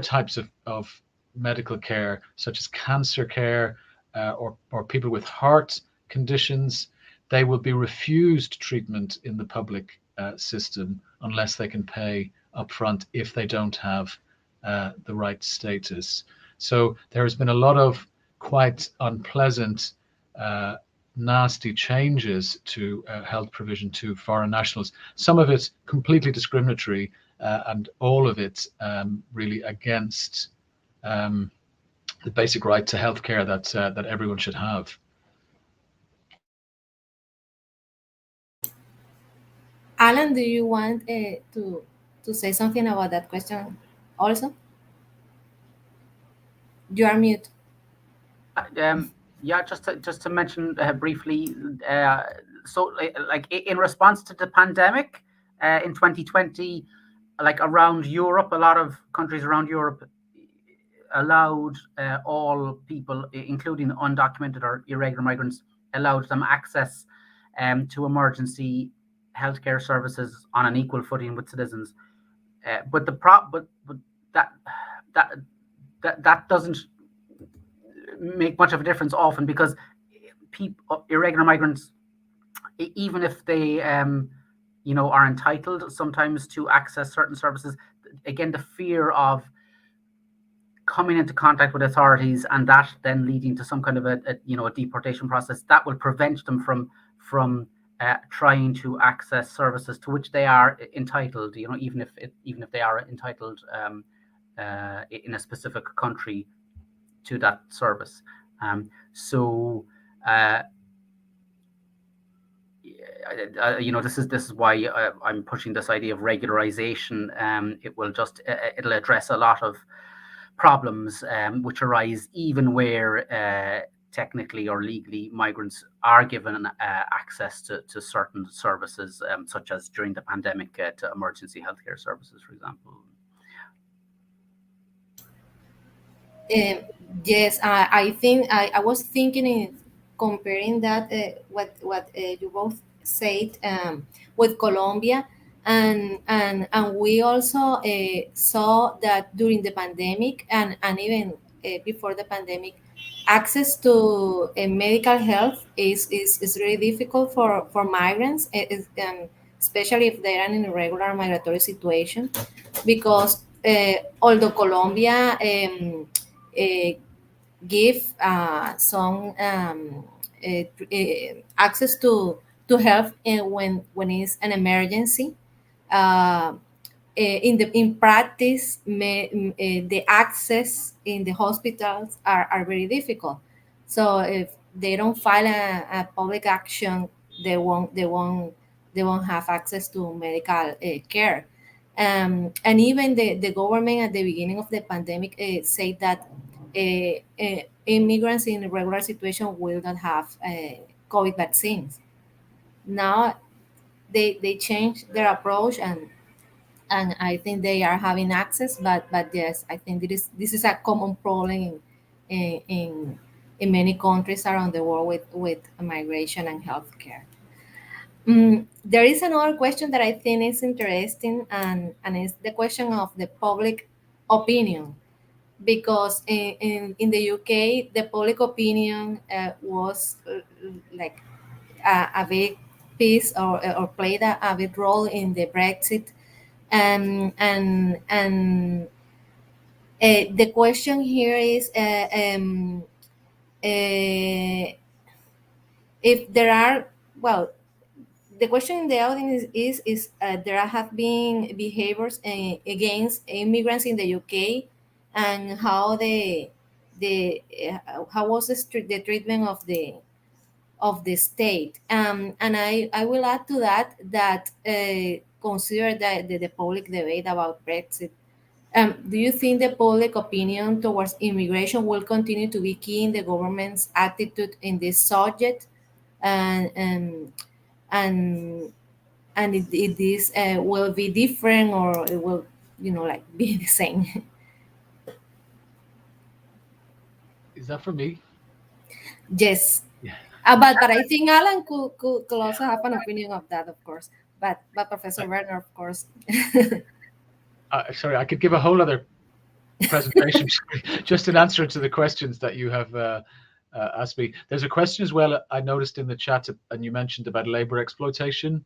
types of medical care, such as cancer care or people with heart conditions. They will be refused treatment in the public system unless they can pay upfront if they don't have the right status. So there has been a lot of quite unpleasant, nasty changes to health provision to foreign nationals. Some of it completely discriminatory, and all of it really against the basic right to healthcare that everyone should have. Alan, do you want to say something about that question also? You are mute. Yeah, just to mention briefly. So, like in response to the pandemic in 2020, like around Europe, a lot of countries around Europe allowed all people, including undocumented or irregular migrants, allowed them access to emergency healthcare services on an equal footing with citizens. But that doesn't make much of a difference often, because irregular migrants, even if they are entitled sometimes to access certain services, again, the fear of coming into contact with authorities and that then leading to some kind of a deportation process, that will prevent them from trying to access services to which they are entitled, even if they are entitled in a specific country to that service. This is why I'm pushing this idea of regularization. It'll address a lot of problems which arise even where technically or legally migrants are given access to certain services, such as during the pandemic to emergency healthcare services, for example. Yes, I think I was thinking in comparing that what you both said with Colombia, and we also saw that during the pandemic and even before the pandemic, access to medical health is really difficult for migrants, especially if they are in a regular migratory situation, because although Colombia uh, give some access to health when it's an emergency. In practice, the access in the hospitals are very difficult. So if they don't file a public action they won't have access to medical care. And even the government at the beginning of the pandemic said that immigrants in a regular situation will not have COVID vaccines. Now they changed their approach, and I think they are having access. But yes, I think this is a common problem in many countries around the world with migration and healthcare. There is another question that I think is interesting, and it's the question of the public opinion, because in the UK, the public opinion was like a big piece, or played a big role in the Brexit. And the question here is, if there are, well, the question in the audience is there have been behaviors against immigrants in the UK, and how was the treatment of the state. And I will add to that consider the public debate about Brexit. Do you think the public opinion towards immigration will continue to be key in the government's attitude in this subject? And and if this will be different, or it will, like, be the same? Is that for me? Yes. Yeah. But I think Alan could also have an opinion of that, of course. But Professor Werner, of course. Sorry, I could give a whole other presentation just in answer to the questions that you have asked me. There's a question as well I noticed in the chat, and you mentioned about labor exploitation,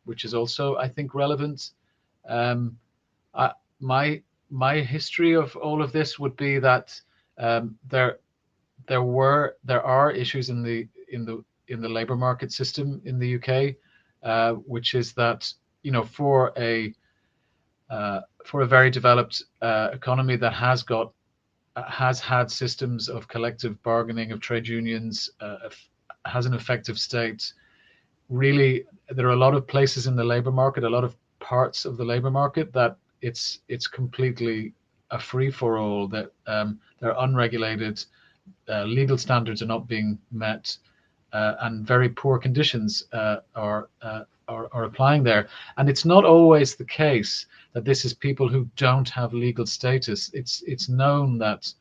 which is also, I think, relevant. My history of all of this would be that there are issues in the labor market system in the UK, which is that, for a very developed economy that has had systems of collective bargaining, of trade unions, has an effective state. Really, there are a lot of places in the labor market, a lot of parts of the labor market that it's completely a free for all, that they're unregulated, legal standards are not being met, and very poor conditions are applying there. And it's not always the case that this is people who don't have legal status. It's known that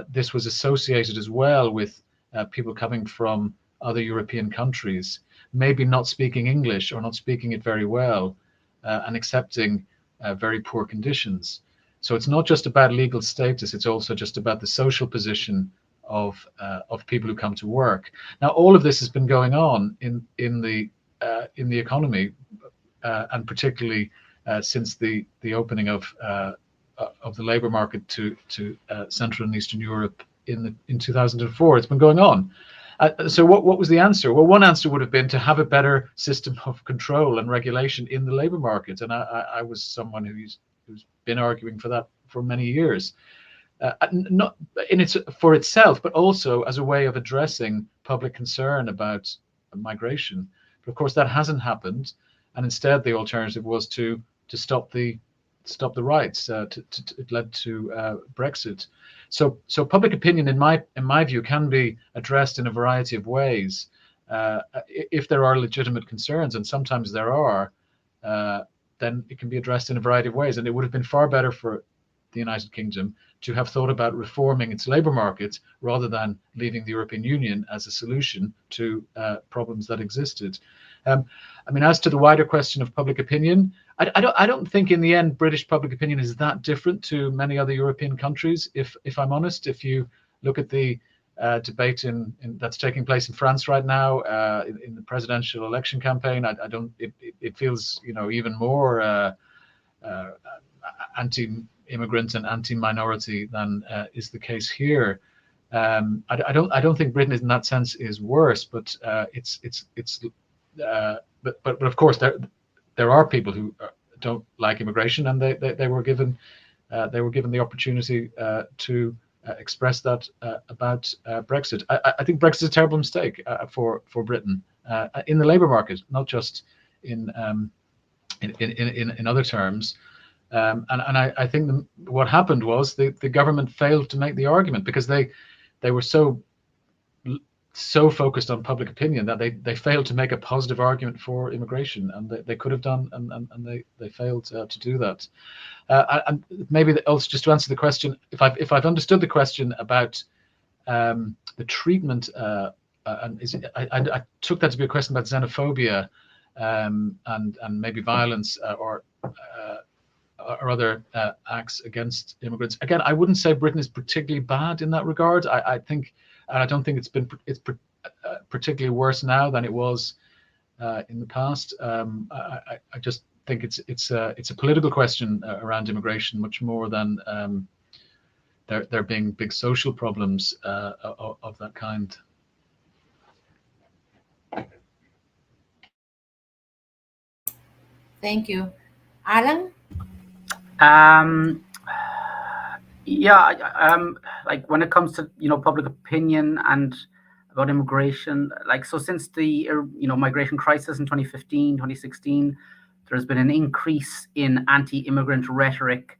this was associated as well with people coming from other European countries, maybe not speaking English or not speaking it very well, and accepting very poor conditions. So it's not just about legal status; it's also just about the social position of people who come to work. Now, all of this has been going on in the economy, and particularly since the opening of the labour market to Central and Eastern Europe in 2004. It's been going on. So what was the answer? Well, one answer would have been to have a better system of control and regulation in the labour market, and I was someone who's been arguing for that for many years. Not in its for itself, but also as a way of addressing public concern about migration. But of course, that hasn't happened, and instead the alternative was to stop the rights. It led to Brexit. So public opinion, in my view, can be addressed in a variety of ways if there are legitimate concerns, and sometimes there are. Then it can be addressed in a variety of ways, and it would have been far better for the United Kingdom to have thought about reforming its labour market rather than leaving the European Union as a solution to problems that existed. I mean, as to the wider question of public opinion, I don't think in the end British public opinion is that different to many other European countries. If I'm honest, if you look at the debate that's taking place in France right now in the presidential election campaign, I don't. It feels even more anti-immigrant and anti-minority than is the case here. I don't think Britain in that sense is worse, but but of course there are people who don't like immigration, and they were given the opportunity to express that about Brexit. I think Brexit is a terrible mistake for Britain. in the labour market, not just in other terms. And I think what happened was the government failed to make the argument because they were so focused on public opinion that they failed to make a positive argument for immigration, and they could have done, and they failed to do that. And maybe also just to answer the question, if I've understood the question about the treatment, and I took that to be a question about xenophobia and maybe violence or other acts against immigrants. Again, I wouldn't say Britain is particularly bad in that regard. I think, and I don't think it's particularly worse now than it was in the past. I just think it's a political question around immigration, much more than there being big social problems of that kind. Thank you. Alan? Yeah, like when it comes to public opinion and about immigration, like so since the migration crisis in 2015, 2016, there's been an increase in anti-immigrant rhetoric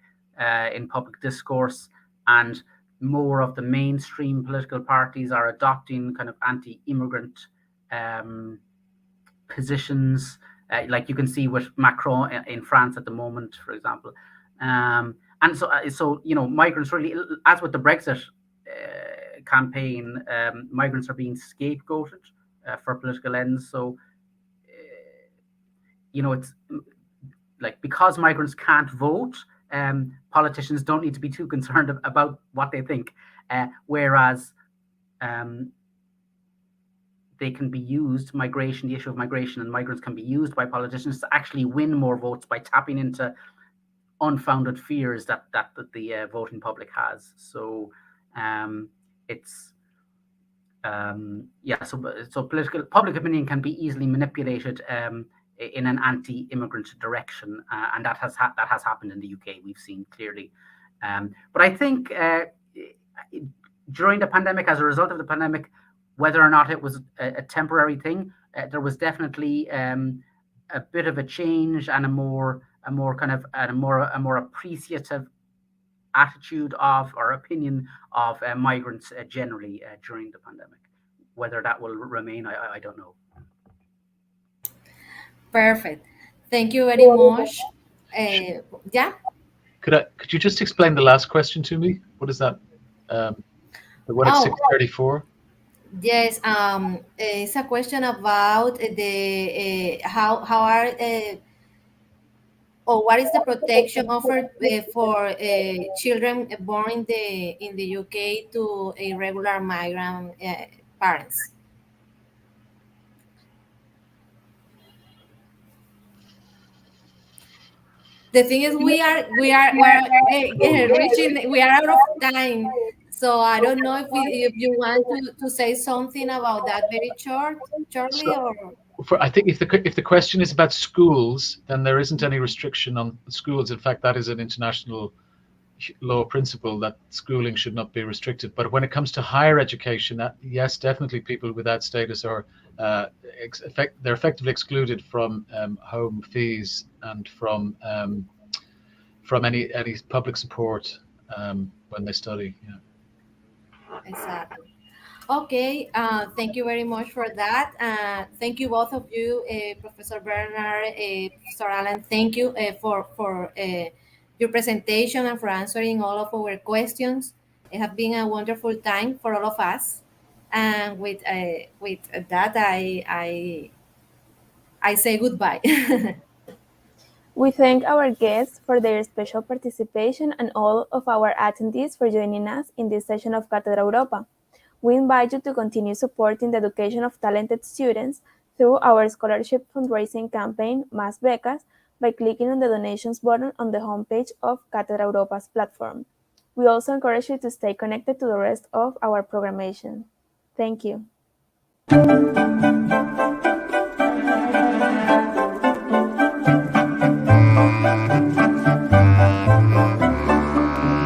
in public discourse, and more of the mainstream political parties are adopting kind of anti-immigrant positions, like you can see with Macron in France at the moment, for example. And so migrants really, as with the Brexit campaign, migrants are being scapegoated for political ends. So, it's like because migrants can't vote, politicians don't need to be too concerned about what they think, whereas they can be used, the issue of migration and migrants can be used by politicians to actually win more votes by tapping into unfounded fears that the voting public has. So it's so public opinion can be easily manipulated in an anti-immigrant direction, and that has happened in the UK. We've seen clearly, but I think during the pandemic, as a result of the pandemic, whether or not it was a temporary thing, there was definitely a bit of a change and a more appreciative attitude of or opinion of migrants generally during the pandemic. Whether that will remain, I don't know. Perfect. Thank you very much. Yeah. Could you just explain the last question to me? What is that? What is 634? Yes, it's a question about the how are or what is the protection offered for children born in the UK to irregular migrant parents? The thing is, we are reaching. We are out of time. So I don't know if you want to say something about that very shortly, or. I think if the question is about schools, then there isn't any restriction on schools. In fact, that is an international law principle that schooling should not be restricted. But when it comes to higher education, yes, definitely people without status are they're effectively excluded from home fees and from any public support when they study. Yeah. Exactly. Okay, thank you very much for that. Thank you both of you, Professor Bernard, Professor Alan. Thank you for your presentation and for answering all of our questions. It has been a wonderful time for all of us. And with that, I say goodbye. We thank our guests for their special participation and all of our attendees for joining us in this session of Cátedra Europa. We invite you to continue supporting the education of talented students through our scholarship fundraising campaign, Más Becas, by clicking on the donations button on the homepage of Cátedra Europa's platform. We also encourage you to stay connected to the rest of our programmation. Thank you.